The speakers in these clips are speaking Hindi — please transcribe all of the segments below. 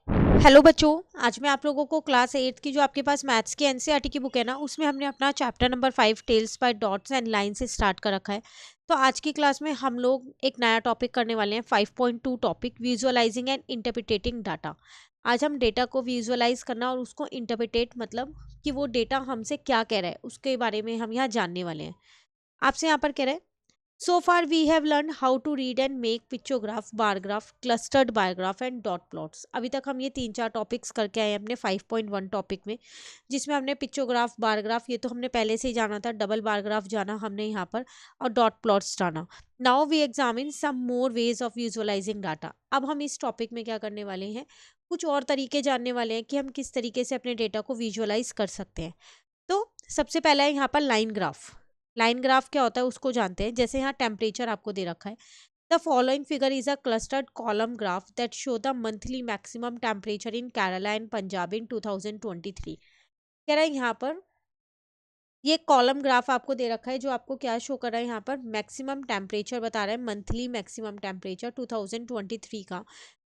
हेलो बच्चों। आज मैं आप लोगों को क्लास 8 की जो आपके पास मैथ्स की एनसीईआरटी की बुक है ना, उसमें हमने अपना chapter number 5 tales by dots and line से स्टार्ट कर रखा है। तो आज की क्लास में हम लोग एक नया टॉपिक करने वाले हैं, 5.2 topic visualising and interpreting data. आज हम डेटा को विजुअलाइज करना और उसको इंटरप्रिटेट मतलब कि वो डेटा हमसे क्या कह रहा है उसके बारे में हम यहाँ जानने वाले हैं। आपसे यहाँ पर कह रहे हैं, so far we have learned how to read and make pictograph, bar graph, clustered bar graph and dot plots। अभी तक हम ये 3-4 टॉपिक्स करके आए हैं अपने 5.1 टॉपिक में, जिसमें हमने पिक्चोग्राफ, बार ग्राफ ये तो हमने पहले से ही जाना था, डबल बार ग्राफ जाना हमने यहाँ पर और डॉट प्लॉट्स जाना। Now we examine some more ways of visualising data. अब हम इस टॉपिक में क्या करने वाले हैं, कुछ और तरीके जानने वाले हैं कि हम किस तरीके से अपने डेटा को विजुअलाइज कर सकते हैं। तो सबसे पहला है यहाँ पर लाइन ग्राफ। लाइन ग्राफ क्या होता है उसको जानते हैं। जैसे यहाँ टेम्परेचर आपको दे रखा है, the following figure is a clustered column graph that show the monthly maximum temperature in Kerala and Punjab in 2023। कह रहा है यहाँ पर ये कॉलम ग्राफ आपको दे रखा है जो आपको क्या शो कर रहा है, यहाँ पर मैक्सिमम टेम्परेचर बता रहा है, मंथली मैक्सिमम टेम्परेचर 2023 का,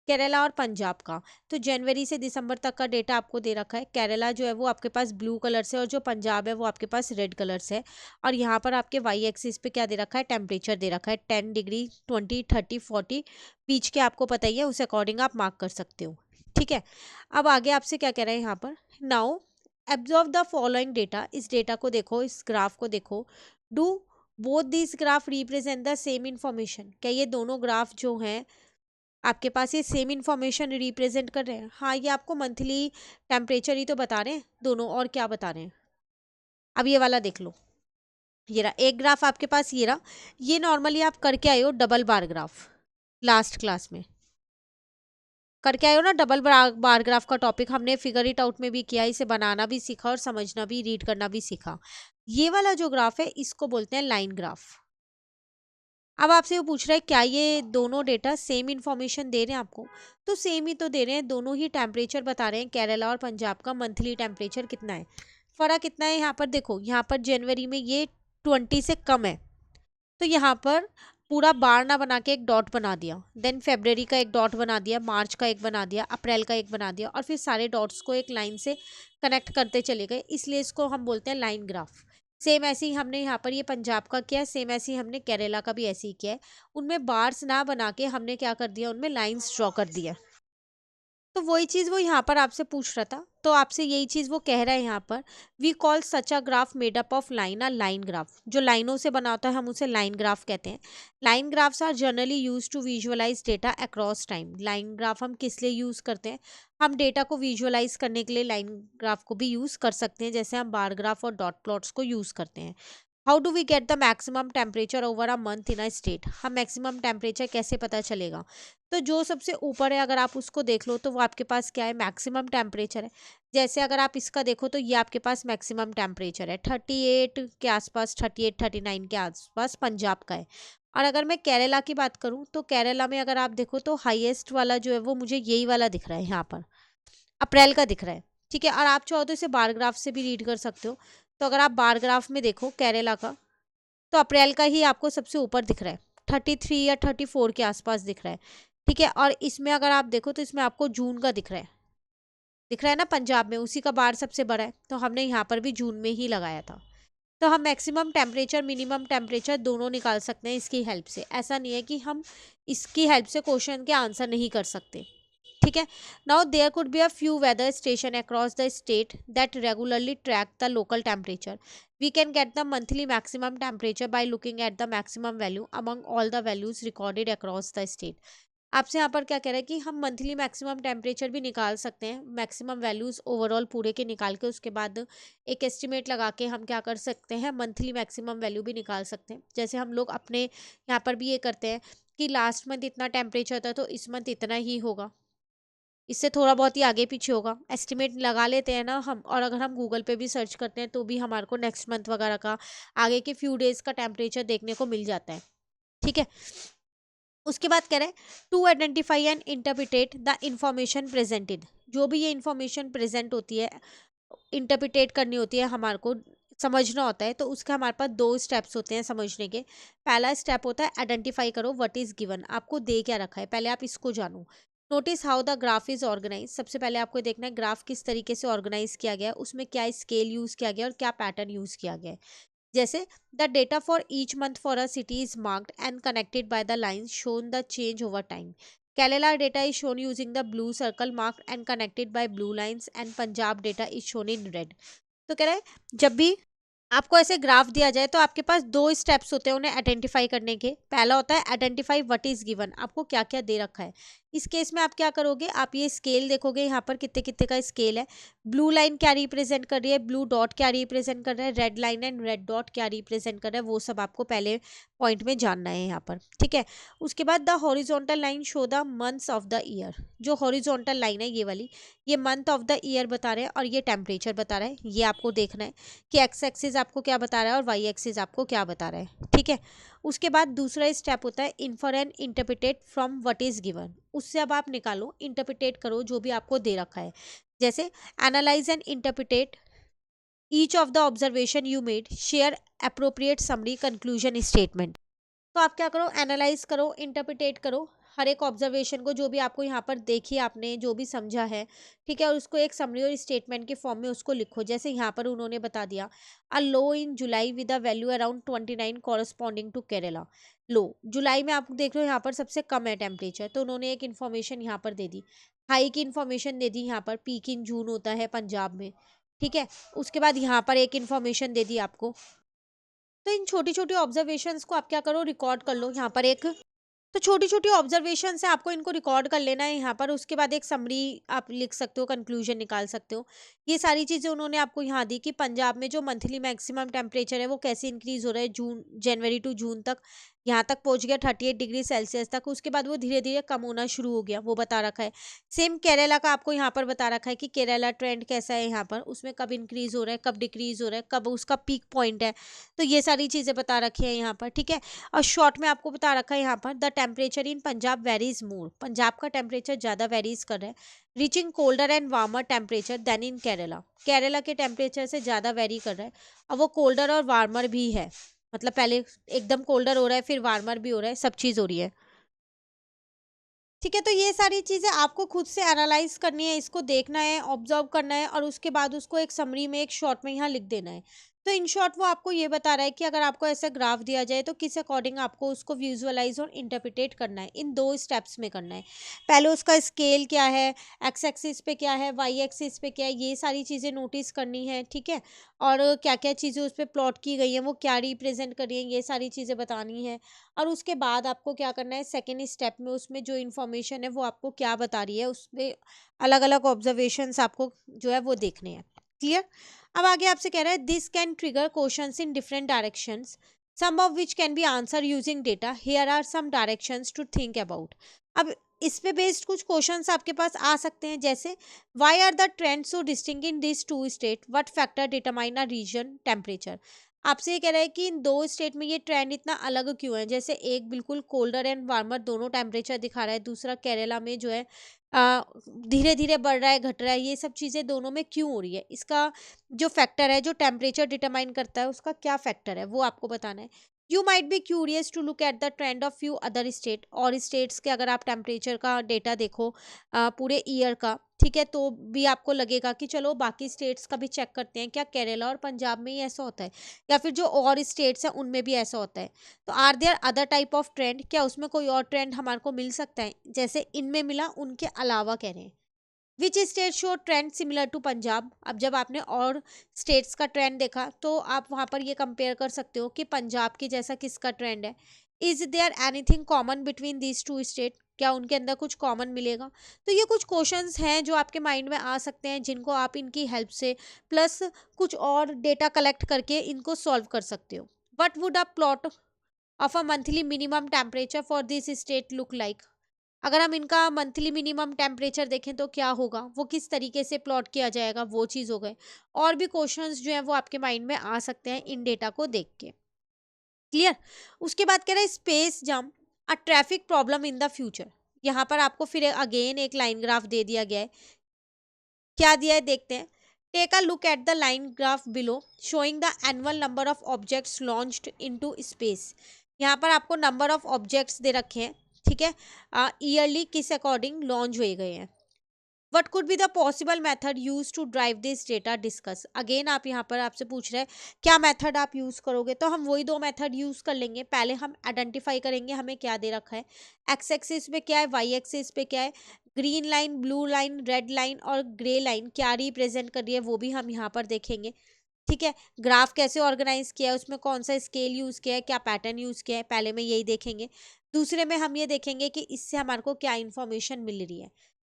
केरला और पंजाब का। तो जनवरी से दिसंबर तक का डेटा आपको दे रखा है। केरला जो है वो आपके पास ब्लू कलर से और जो पंजाब है वो आपके पास रेड कलर से है। और यहाँ पर आपके वाई एक्सिस पे क्या दे रखा है, टेम्परेचर दे रखा है 10 डिग्री, 20, 30, 40 बीच के आपको पता ही है, उस अकॉर्डिंग आप मार्क कर सकते हो। ठीक है, अब आगे आपसे क्या कह रहे हैं यहाँ पर, now absorb the following data. इस डेटा को देखो, इस ग्राफ को देखो। Do both this graph represent the same information. क्या ये दोनों ग्राफ जो हैं आपके पास ये सेम इंफॉर्मेशन रिप्रेजेंट कर रहे हैं? हाँ, ये आपको मंथली टेम्परेचर ही तो बता रहे हैं दोनों, और क्या बता रहे हैं। अब ये वाला देख लो, ये रहा एक ग्राफ आपके पास, ये रहा। ये नॉर्मली आप करके आए हो double bar graph, last class में करके आए हो ना। डबल बार ग्राफ का टॉपिक हमने फिगर इट आउट में भी किया, इसे बनाना भी सीखा और समझना भी, रीड करना भी सीखा। ये वाला जो ग्राफ है इसको बोलते हैं लाइन ग्राफ। अब आपसे वो पूछ रहा है क्या ये दोनों डेटा सेम इन्फॉर्मेशन दे रहे हैं आपको, तो सेम ही तो दे रहे हैं, दोनों ही टेम्परेचर बता रहे हैं। केरला और पंजाब का मंथली टेम्परेचर कितना है, फर्क कितना है। यहाँ पर देखो, यहाँ पर जनवरी में ये 20 से कम है, तो यहाँ पर पूरा बार ना बना के एक डॉट बना दिया, देन फेब्रवरी का एक डॉट बना दिया, मार्च का एक बना दिया, अप्रैल का एक बना दिया, और फिर सारे डॉट्स को एक लाइन से कनेक्ट करते चले गए, इसलिए इसको हम बोलते हैं लाइन ग्राफ। सेम ऐसे ही हमने यहाँ पर ये पंजाब का किया है, सेम ऐसे ही हमने केरला का भी ऐसे ही किया है। उनमें बार्स ना बना के हमने क्या कर दिया, उनमें लाइन्स ड्रॉ कर दिया। तो वही चीज़ वो यहाँ पर आपसे पूछ रहा था, तो आपसे यही चीज़ वो कह रहा है यहाँ पर, we call such a graph made up of line a line graph. जो लाइनों से बना होता है हम उसे लाइन ग्राफ कहते हैं। Line graphs are generally used to visualise data across time. Line graph हम किस लिए यूज़ करते हैं, हम डेटा को विजुअलाइज करने के लिए लाइन ग्राफ को भी यूज़ कर सकते हैं, जैसे हम बार ग्राफ और डॉट प्लॉट्स को यूज़ करते हैं। How do we get the maximum temperature over a month in a state. हम मैक्सिमम टेम्परेचर कैसे पता चलेगा, तो जो सबसे ऊपर है अगर आप उसको देख लो तो वो आपके पास क्या है, मैक्सिमम टेम्परेचर है। जैसे अगर आप इसका देखो तो ये आपके पास मैक्सिमम टेम्परेचर है 38 के आसपास, 38 39 के आसपास पंजाब का है। और अगर मैं केरला की बात करूं तो केरला में अगर आप देखो तो हाईएस्ट वाला जो है वो मुझे यही वाला दिख रहा है, यहाँ पर अप्रैल का दिख रहा है। ठीक है, और आप चाहो तो इसे बार ग्राफ से भी रीड कर सकते हो। तो अगर आप बार ग्राफ में देखो केरला का, तो अप्रैल का ही आपको सबसे ऊपर दिख रहा है, 33 या 34 के आसपास दिख रहा है। ठीक है, और इसमें अगर आप देखो तो इसमें आपको जून का दिख रहा है, दिख रहा है ना, पंजाब में उसी का बार सबसे बड़ा है, तो हमने यहाँ पर भी जून में ही लगाया था। तो हम मैक्सिमम टेम्परेचर मिनिमम टेम्परेचर दोनों निकाल सकते हैं इसकी हेल्प से। ऐसा नहीं है कि हम इसकी हेल्प से क्वेश्चन के आंसर नहीं कर सकते। ठीक है, now there could be a few weather station across the state that regularly track the local temperature. We can get the monthly maximum temperature by looking at the maximum value among all the values recorded across the state. आपसे यहाँ पर क्या कह रहा है कि हम मंथली मैक्सिमम टेम्परेचर भी निकाल सकते हैं, मैक्सिमम वैल्यूज ओवरऑल पूरे के निकाल के उसके बाद एक एस्टिमेट लगा के हम क्या कर सकते हैं, मंथली मैक्सिमम वैल्यू भी निकाल सकते हैं। जैसे हम लोग अपने यहाँ पर भी ये करते हैं कि लास्ट मंथ इतना टेम्परेचर था तो इस मंथ इतना ही होगा, इससे थोड़ा बहुत ही आगे पीछे होगा, एस्टिमेट लगा लेते हैं ना हम। और अगर हम गूगल पे भी सर्च करते हैं तो भी हमारे को नेक्स्ट मंथ वगैरह का, आगे के फ्यू डेज का टेम्परेचर देखने को मिल जाता है। ठीक है, उसके बाद कह रहे हैं to identify and interpret the information presented. जो भी ये इंफॉर्मेशन प्रेजेंट होती है, इंटरप्रिटेट करनी होती है, हमारे को समझना होता है, तो उसके हमारे पास दो स्टेप्स होते हैं समझने के। पहला स्टेप होता है आइडेंटिफाई करो व्हाट इज गिवन, आपको दे क्या रखा है, पहले आप इसको जानो। Notice how the graph is organise. सबसे पहले आपको देखना है ग्राफ किस तरीके से ऑर्गेनाइज किया गया है, उसमें क्या स्केल यूज किया गया है और क्या पैटर्न यूज किया गया है। जैसे the data for each month for a city is marked and connected by the lines shown the change over time. Kerala data is shown using the blue circle marked and connected by blue lines and Punjab data is shown in red. तो कह रहा है जब भी आपको ऐसे ग्राफ दिया जाए तो आपके पास दो स्टेप्स होते हैं उन्हें आइडेंटिफाई करने के। पहला होता है आइडेंटिफाई व्हाट इज गिवन, आपको क्या क्या दे रखा है। इस केस में आप क्या करोगे, आप ये स्केल देखोगे यहाँ पर कितने कितने का स्केल है। ब्लू लाइन क्या रिप्रेजेंट कर रही है, ब्लू डॉट क्या रिप्रेजेंट कर रहा है, red line and red dot क्या रिप्रेजेंट कर रहा है, वो सब आपको पहले पॉइंट में जानना है यहाँ पर, ठीक है। उसके बाद the horizontal line show the months of the year. जो हॉरिजॉन्टल लाइन है ये वाली, ये मंथ ऑफ द ईयर बता रहे हैं और ये टेम्परेचर बता रहा है। ये आपको देखना है कि एक्स एक्सिस आपको क्या बता रहा है और वाई एक्सिस आपको क्या बता रहा है, ठीक है। उसके बाद दूसरा स्टेप होता है infer and interpret from what is given. उससे अब आप निकालो, इंटरप्रिटेट करो जो भी आपको दे रखा है। जैसे analyse and interpret each of the observation you made, share appropriate summary conclusion statement. तो आप क्या करो, एनालाइज करो, इंटरप्रिटेट करो हर एक ऑब्जर्वेशन को, जो भी आपको यहाँ पर देखी आपने जो भी समझा है, ठीक है, और उसको एक समरी और स्टेटमेंट के फॉर्म में उसको लिखो। जैसे यहाँ पर उन्होंने बता दिया a low in July with a value around 29 corresponding to Kerala. Low जुलाई में आप देख रहे हो यहाँ पर सबसे कम है टेम्परेचर, तो उन्होंने एक इन्फॉर्मेशन यहाँ पर दे दी। हाई की इन्फॉर्मेशन दे दी यहाँ पर, पीक इन जून होता है पंजाब में, ठीक है। उसके बाद यहाँ पर एक इन्फॉर्मेशन दे दी आपको। तो इन छोटी छोटी ऑब्जर्वेशंस को आप क्या करो, रिकॉर्ड कर लो यहाँ पर एक। तो छोटी छोटी ऑब्जर्वेशन से आपको इनको रिकॉर्ड कर लेना है यहाँ पर। उसके बाद एक समरी आप लिख सकते हो, कंक्लूजन निकाल सकते हो। ये सारी चीज़ें उन्होंने आपको यहाँ दी कि पंजाब में जो मंथली मैक्सिमम टेम्परेचर है वो कैसे इंक्रीज हो रहा है जून जनवरी टू जून तक, यहाँ तक पहुँच गया 38 डिग्री सेल्सियस तक। उसके बाद वो धीरे धीरे कम होना शुरू हो गया, वो बता रखा है। सेम केरला का आपको यहाँ पर बता रखा है कि केरला ट्रेंड कैसा है यहाँ पर, उसमें कब इंक्रीज हो रहा है, कब डिक्रीज हो रहा है, कब उसका पीक पॉइंट है। तो ये सारी चीज़ें बता रखी है यहाँ पर, ठीक है। और शॉर्ट में आपको बता रखा है यहाँ पर the temperature in Punjab varies more, Punjab का टेम्परेचर ज़्यादा वेरीज कर रहा है, reaching colder and warmer temperature than in Kerala, Kerala के टेम्परेचर से ज़्यादा वेरी कर रहा है। और वो कोल्डर और वार्मर भी है, मतलब पहले एकदम कोल्डर हो रहा है फिर वार्मर भी हो रहा है, सब चीज़ हो रही है, ठीक है। तो ये सारी चीज़ें आपको खुद से एनालाइज करनी है, इसको देखना है, ऑब्जर्व करना है और उसके बाद उसको एक समरी में एक शॉर्ट में यहाँ लिख देना है। तो इन शॉर्ट वो आपको ये बता रहा है कि अगर आपको ऐसा ग्राफ दिया जाए तो किस अकॉर्डिंग आपको उसको विजुअलाइज और इंटरप्रिटेट करना है, इन दो स्टेप्स में करना है। पहले उसका स्केल क्या है, एक्स एक्सिस पे क्या है, वाई एक्सिस पे क्या है, ये सारी चीज़ें नोटिस करनी है, ठीक है। और क्या क्या चीज़ें उस पर प्लॉट की गई हैं, वो क्या रिप्रेजेंट कर रही हैं, ये सारी चीज़ें बतानी है। और उसके बाद आपको क्या करना है, सेकेंड स्टेप में उसमें जो इन्फॉर्मेशन है वो आपको क्या बता रही है, उसमें अलग अलग ऑब्जर्वेशंस आपको जो है वो देखने हैं। क्लियर। अब आगे आपसे कह रहा है this can trigger questions in different directions, some of which can be answer using data, here are some directions to think about. अब इस पे बेस्ड कुछ क्वेश्चंस आपके पास आ सकते हैं, जैसे why are the trend so distinct in this two state, what factor determine a region temperature. आपसे ये कह रहा है कि इन दो स्टेट में ये ट्रेंड इतना अलग क्यों है। जैसे एक बिल्कुल कोल्डर एंड वार्मर दोनों टेम्परेचर दिखा रहा है, दूसरा केरला में जो है धीरे धीरे बढ़ रहा है, घट रहा है, ये सब चीज़ें दोनों में क्यों हो रही है। इसका जो फैक्टर है, जो टेम्परेचर डिटरमाइन करता है, उसका क्या फैक्टर है वो आपको बताना है। You might be curious to look at the trend of few other state, और स्टेट्स के अगर आप टेम्परेचर का डेटा देखो पूरे ईयर का, ठीक है, तो भी आपको लगेगा कि चलो बाकी स्टेट्स का भी चेक करते हैं, क्या केरला और पंजाब में ही ऐसा होता है या फिर जो और स्टेट्स हैं उनमें भी ऐसा होता है। तो are there other type of trend, क्या उसमें कोई और ट्रेंड हमारे को मिल सकता है जैसे इनमें मिला उनके अलावा, कह रहे हैं। Which state show trend similar to Punjab. अब जब आपने और स्टेट्स का ट्रेंड देखा तो आप वहाँ पर ये कंपेयर कर सकते हो कि पंजाब की जैसा किसका ट्रेंड है। Is there anything common between these two state, क्या उनके अंदर कुछ कॉमन मिलेगा। तो ये कुछ क्वेश्चंस हैं जो आपके माइंड में आ सकते हैं, जिनको आप इनकी हेल्प से प्लस कुछ और डेटा कलेक्ट करके इनको सॉल्व कर सकते हो। What would a plot of a monthly minimum temperature for this state look like. अगर हम इनका मंथली मिनिमम टेम्परेचर देखें तो क्या होगा, वो किस तरीके से प्लॉट किया जाएगा, वो चीज़ हो गए। और भी क्वेश्चंस जो है वो आपके माइंड में आ सकते हैं इन डेटा को देख के। क्लियर। उसके बाद कह रहा है space jam a traffic problem in the future. यहाँ पर आपको फिर अगेन एक लाइन ग्राफ दे दिया गया है। क्या दिया है देखते हैं। Take a look at the line graph below showing the annual number of objects launched into space. यहाँ पर आपको नंबर ऑफ ऑब्जेक्ट्स दे रखे हैं, ठीक है, ईयरली किस अकॉर्डिंग लॉन्च हुए गए हैं। What could be the possible method use to drive this data discuss. Again आप यहाँ पर आपसे पूछ रहे हैं क्या मेथड आप यूज करोगे, तो हम वही दो मेथड यूज कर लेंगे। पहले हम आइडेंटिफाई करेंगे हमें क्या दे रखा है, एक्स एक्सिस पे क्या है, वाई एक्सिस पे क्या है, green line, blue line, red line और ग्रे लाइन क्या रिप्रेजेंट कर रही है, वो भी हम यहाँ पर देखेंगे। ठीक है, ग्राफ कैसे ऑर्गेनाइज किया है, उसमें कौन सा स्केल यूज किया है, क्या पैटर्न यूज किया है, पहले में यही देखेंगे। दूसरे में हम ये देखेंगे कि इससे हमारे को क्या इन्फॉर्मेशन मिल रही है।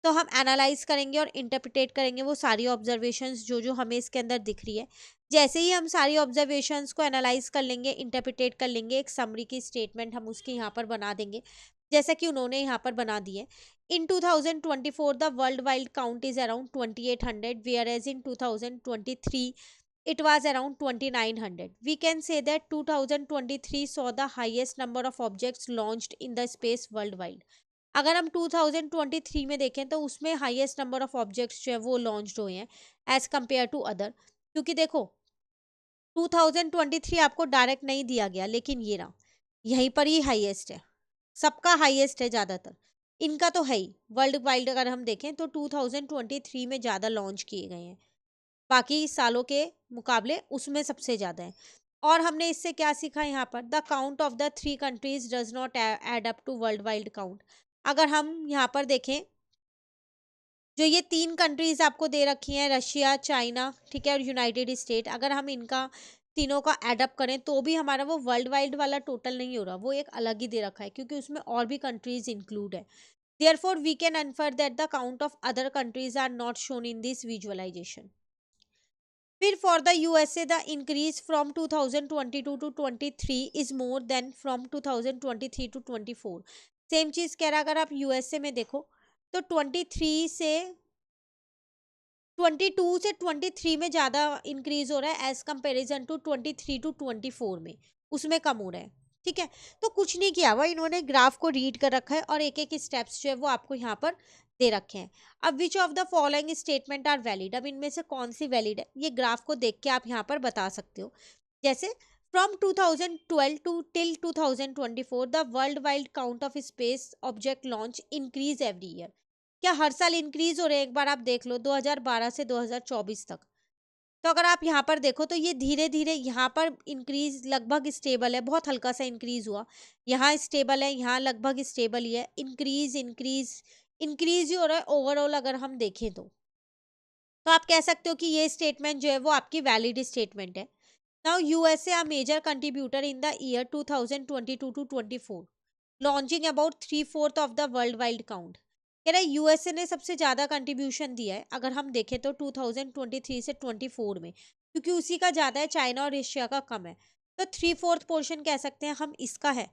तो हम एनालाइज करेंगे और इंटरप्रिटेट करेंगे वो सारी ऑब्जर्वेशंस जो जो हमें इसके अंदर दिख रही है। जैसे ही हम सारी ऑब्जर्वेशंस को एनालाइज कर लेंगे, इंटरप्रिटेट कर लेंगे, एक समरी की स्टेटमेंट हम उसकी यहाँ पर बना देंगे, जैसा कि उन्होंने यहाँ पर बना दी है। In 2024 the worldwide count is around 2800, whereas in 2023 it was around 2900. We can say that 2023 saw the highest number of objects launched in the space worldwide. अगर हम 2023 में देखें तो उसमें हाईएस्ट नंबर ऑफ ऑब्जेक्ट्स जो है वो लॉन्च हुए हैं एज कंपेयर टू अदर। क्योंकि देखो 2023 आपको डायरेक्ट नहीं दिया गया, लेकिन ये रहा यहीं पर ही हाईएस्ट है, सबका हाईएस्ट है ज़्यादातर, इनका तो है ही। वर्ल्ड वाइड अगर हम देखें तो 2023 में ज़्यादा लॉन्च किए गए हैं, बाकी सालों के मुकाबले उसमें सबसे ज़्यादा है। और हमने इससे क्या सीखा यहाँ पर, the count of the 3 countries does not add up to worldwide count. अगर हम यहाँ पर देखें जो ये 3 कंट्रीज आपको दे रखी हैं, रशिया, चाइना, ठीक है, और यूनाइटेड स्टेट, अगर हम इनका तीनों का एडअप करें तो भी हमारा वो वर्ल्ड वाइड वाला टोटल नहीं हो रहा, वो एक अलग ही दे रखा है क्योंकि उसमें और भी कंट्रीज इंक्लूड है। Therefore we can infer that the count of other countries are not shown in this visualisation. फिर for the USA the increase from 2022 to 23 is more than from 2023 to 24। Same चीज कह रहा है, अगर आप यूएसए में देखो तो 22 से 23 में ज़्यादा इंक्रीज हो रहा है एज कंपेरिजन टू 23 टू 24 में, उसमें कम हो रहा है। ठीक है, तो कुछ नहीं किया हुआ, इन्होंने ग्राफ को रीड कर रखा है और एक एक स्टेप्स जो है वो आपको यहाँ पर दे रखे हैं। अब which of the following statement are valid, अब इनमें से कौन सी वैलिड है ये ग्राफ को देख के आप यहाँ पर बता सकते हो। जैसे from 2012 to till 2024 the worldwide count of space object launch increase every year. क्या हर साल इंक्रीज हो रहे हैं, एक बार आप देख लो 2012 से 2024 तक। तो अगर आप यहाँ पर देखो तो ये धीरे धीरे यहाँ पर इंक्रीज लगभग स्टेबल है, बहुत हल्का सा इंक्रीज हुआ, यहाँ स्टेबल है, यहाँ लगभग स्टेबल ही है, इंक्रीज इंक्रीज इंक्रीज ही हो रहा है ओवरऑल अगर हम देखें तो आप कह सकते हो कि ये स्टेटमेंट जो है वो आपकी वैलिड स्टेटमेंट है। Now USA a major contributor in the year 2022 to 24, launching about 3/4 of the worldwide count. कह रहा है यूएसए ने सबसे ज़्यादा कंट्रीब्यूशन दिया है अगर हम देखें तो 2023 से 24 में, क्योंकि उसी का ज़्यादा है, चाइना और एशिया का कम है। तो 3/4 पोर्शन कह सकते हैं हम इसका है।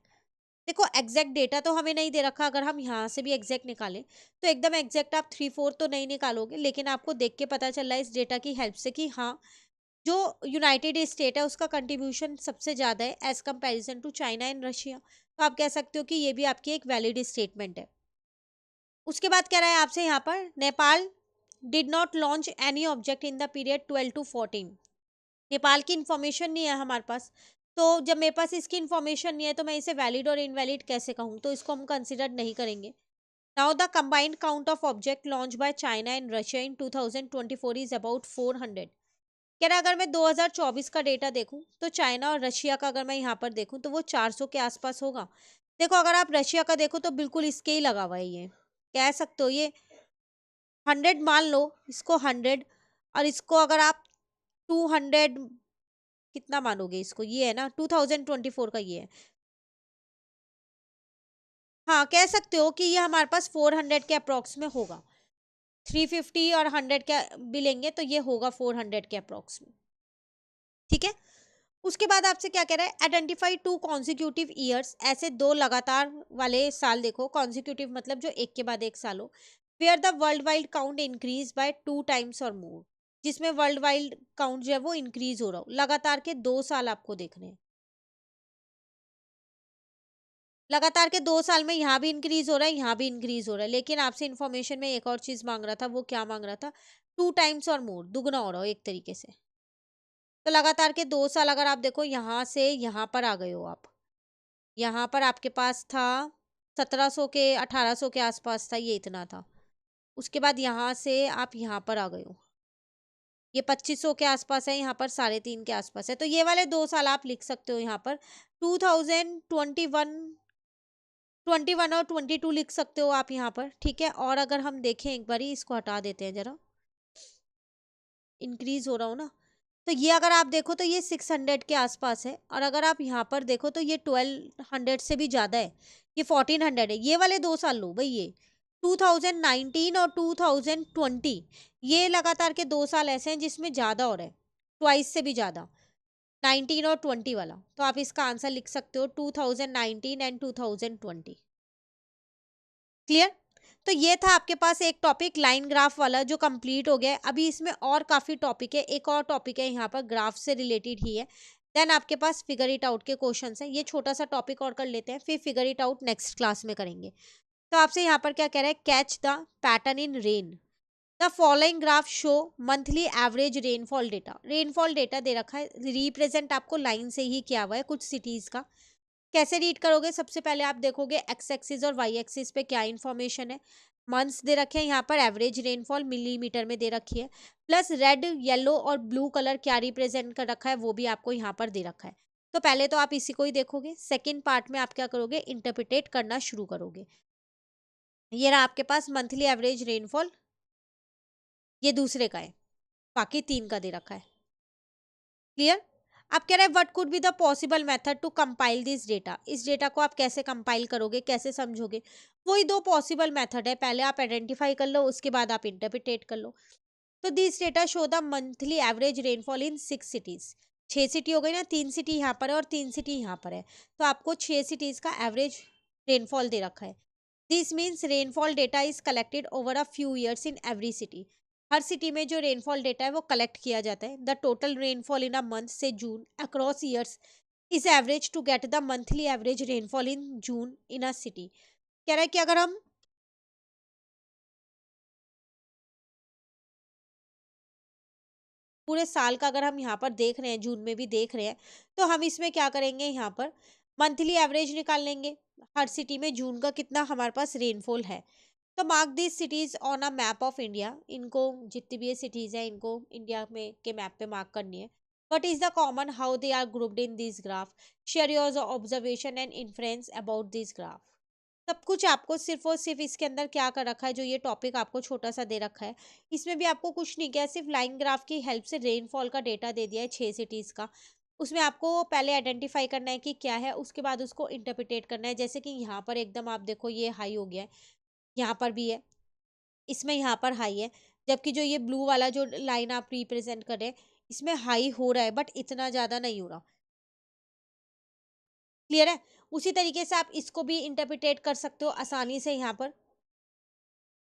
देखो एग्जैक्ट डेटा तो हमें नहीं दे रखा, अगर हम यहाँ से भी एग्जैक्ट निकालें तो एकदम एग्जैक्ट आप 3/4 तो नहीं निकालोगे, लेकिन आपको देख के पता चल रहा है इस डेटा की हेल्प से कि हाँ जो यूनाइटेड स्टेट है उसका कंट्रीब्यूशन सबसे ज़्यादा है as comparison to China and Russia. तो आप कह सकते हो कि ये भी आपकी एक वैलिड स्टेटमेंट है। उसके बाद कह रहा है आपसे यहाँ पर Nepal did not launch any object in the period 12 to 14। Nepal की इन्फॉर्मेशन नहीं है हमारे पास, तो जब मेरे पास इसकी इन्फॉर्मेशन नहीं है तो मैं इसे वैलिड और इनवैलिड कैसे कहूँ, तो इसको हम कंसिडर नहीं करेंगे। Now the combined count of object launch by China and Russia in 2024 is about 400। कह रहा अगर मैं 2024 का डेटा देखूं तो चाइना और रशिया का अगर मैं यहाँ पर देखूं तो वो 400 के आसपास होगा। देखो अगर आप रशिया का देखो तो बिल्कुल इसके ही लगा हुआ है, ये कह सकते हो ये 100 मान लो, इसको 100 और इसको अगर आप 200 कितना मानोगे इसको, ये है ना 2024 का ये है। हाँ कह सकते हो कि ये हमारे पास 400 के अप्रॉक्स में होगा, 350 और 100 का भी लेंगे तो ये होगा 400 के अप्रॉक्स में। ठीक है, उसके बाद आपसे क्या कह रहा है, आइडेंटिफाई 2 कॉन्सिक्यूटिव ईयर्स, ऐसे 2 लगातार वाले साल देखो, कॉन्सिक्यूटिव मतलब जो एक के बाद एक साल हो, where the worldwide count increase by 2 times और मोर, जिसमें वर्ल्ड वाइड काउंट जो है वो इंक्रीज हो रहा हो। लगातार के 2 साल आपको देखने हैं, लगातार के 2 साल में यहाँ भी इंक्रीज हो रहा है, यहाँ भी इंक्रीज हो रहा है, लेकिन आपसे इन्फॉर्मेशन में एक और चीज मांग रहा था, वो क्या मांग रहा था, 2 टाइम्स और मोर, दुगना हो रहा हो एक तरीके से। तो लगातार के 2 साल अगर आप देखो यहाँ से यहाँ पर आ गए हो आप, यहाँ पर आपके पास था 1700 के 1800 के आसपास था, ये इतना था। उसके बाद यहाँ से आप यहाँ पर आ गए हो, ये 2500 के आसपास है, यहाँ पर 3.5 के आसपास है। तो ये वाले 2 साल आप लिख सकते हो यहाँ पर 2021, 21 और 22 लिख सकते हो आप यहाँ पर, ठीक है। और अगर हम देखें एक बारी, इसको हटा देते हैं जरा, इंक्रीज हो रहा हो ना, तो ये अगर आप देखो तो ये 600 के आसपास है, और अगर आप यहाँ पर देखो तो ये 1200 से भी ज़्यादा है, ये 1400 है। ये वाले 2 साल लो भाई, ये 2019 और 2020, ये लगातार के 2 साल ऐसे हैं जिसमें ज़्यादा हो रहा है, ट्वाइस से भी ज़्यादा, 19 और 20 वाला। तो आप इसका आंसर लिख सकते हो 2019 एंड 2020। क्लियर? तो ये था आपके पास एक टॉपिक लाइन ग्राफ वाला जो कंप्लीट हो गया है। अभी इसमें और काफ़ी टॉपिक है, एक और टॉपिक है यहाँ पर ग्राफ से रिलेटेड ही है। देन आपके पास फिगर इट आउट के क्वेश्चंस हैं। ये छोटा सा टॉपिक और कर लेते हैं, फिर figure it out next class में करेंगे। तो आपसे यहाँ पर क्या कह रहा है, catch the pattern in rain. The following graph show monthly average rainfall data. Rainfall data दे रखा है, रिप्रेजेंट आपको लाइन से ही किया हुआ है कुछ सिटीज का। कैसे रीड करोगे, सबसे पहले आप देखोगे एक्स एक्सिस और वाई एक्सिस पे क्या इन्फॉर्मेशन है। मंथ्स दे रखे हैं यहाँ पर, एवरेज रेनफॉल मिलीमीटर में दे रखी है, प्लस रेड येलो और ब्लू कलर क्या रिप्रेजेंट कर रखा है वो भी आपको यहाँ पर दे रखा है। तो पहले तो आप इसी को ही देखोगे, सेकेंड पार्ट में आप क्या करोगे, इंटरप्रिटेट करना शुरू करोगे। ये रहा आपके पास मंथली एवरेज रेनफॉल, ये दूसरे का है, बाकी 3 का दे रखा है। क्लियर? अब कह रहे हैं what could be the possible method to compile this data. इस डेटा को आप कैसे कंपाइल करोगे, कैसे समझोगे, वही 2 पॉसिबल मेथड है। पहले आप आइडेंटिफाई कर लो, उसके बाद आप इंटरप्रिटेट कर लो। तो this data show the monthly average rainfall in 6 cities. 6 city हो गई ना, 3 सिटी यहाँ पर है और 3 सिटी यहाँ पर है, तो आपको 6 सिटीज का एवरेज रेनफॉल दे रखा है। This means rainfall data is collected over a few years in every city. Her city में जो रेनफॉल डेटा है वो कलेक्ट किया जाता है। The total rainfall in a month से June across years is average to get the monthly average rainfall in June in a city. कह रहा है कि अगर हम पूरे साल का अगर हम यहाँ पर देख रहे हैं, जून में भी देख रहे हैं, तो हम इसमें क्या करेंगे, यहाँ पर मंथली एवरेज निकाल लेंगे हर सिटी में जून का कितना हमारे पास रेनफॉल है। तो mark this CTs on a map of India. इनको जितनी भी ये सिटीज हैं इनको इंडिया में के मैप पे मार्क करनी है। What is the common how they are grouped in this graph, share your observation and influence about this graph. सब कुछ आपको सिर्फ और सिर्फ इसके अंदर क्या कर रखा है, जो ये टॉपिक आपको छोटा सा दे रखा है, इसमें भी आपको कुछ नहीं किया, सिर्फ लाइन ग्राफ की हेल्प से रेनफॉल का डेटा दे दिया है 6 सिटीज़ का। उसमें आपको पहले आइडेंटिफाई करना है कि क्या है, उसके बाद उसको इंटरप्रिटेट करना है। जैसे कि यहाँ पर एकदम आप देखो ये हाई हो गया है, यहाँ पर भी है, इसमें यहाँ पर हाई है, जबकि जो ये ब्लू वाला जो लाइन आप रिप्रेजेंट कर रहे हैं इसमें हाई हो रहा है बट इतना ज़्यादा नहीं हो रहा। क्लियर है? उसी तरीके से आप इसको भी इंटरप्रिटेट कर सकते हो आसानी से यहाँ पर,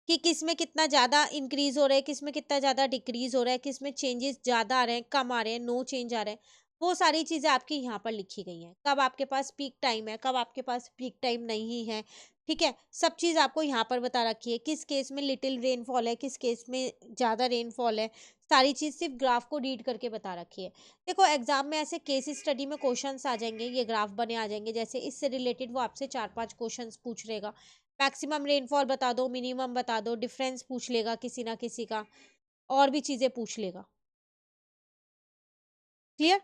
कि किस में कितना ज़्यादा इंक्रीज हो रहा है, किस में कितना ज़्यादा डिक्रीज हो रहा है, किस में चेंजेस ज़्यादा आ रहे हैं, कम आ रहे हैं, नो चेंज आ रहे हैं। वो सारी चीज़ें आपकी यहाँ पर लिखी गई हैं। कब आपके पास पीक टाइम है, कब आपके पास पीक टाइम नहीं है, ठीक है, सब चीज़ आपको यहाँ पर बता रखी है। किस केस में लिटिल रेनफॉल है, किस केस में ज़्यादा रेनफॉल है, सारी चीज़ सिर्फ ग्राफ को रीड करके बता रखी है। देखो एग्जाम में ऐसे केस स्टडी में क्वेश्चंस आ जाएंगे, ये ग्राफ बने आ जाएंगे, जैसे इससे रिलेटेड वो आपसे 4-5 क्वेश्चंस पूछ लेगा। मैक्सिमम रेनफॉल बता दो, मिनिमम बता दो, डिफरेंस पूछ लेगा किसी ना किसी का, और भी चीज़ें पूछ लेगा। क्लियर?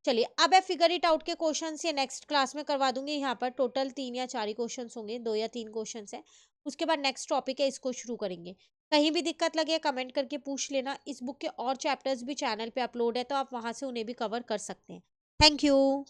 चलिए अब है फिगर इट आउट के क्वेश्चंस, ये नेक्स्ट क्लास में करवा दूंगी। यहाँ पर टोटल 3 या 4 ही क्वेश्चंस होंगे, 2 या 3 क्वेश्चंस हैं। उसके बाद नेक्स्ट टॉपिक है, इसको शुरू करेंगे। कहीं भी दिक्कत लगे कमेंट करके पूछ लेना। इस बुक के और चैप्टर्स भी चैनल पे अपलोड है, तो आप वहाँ से उन्हें भी कवर कर सकते हैं। Thank you.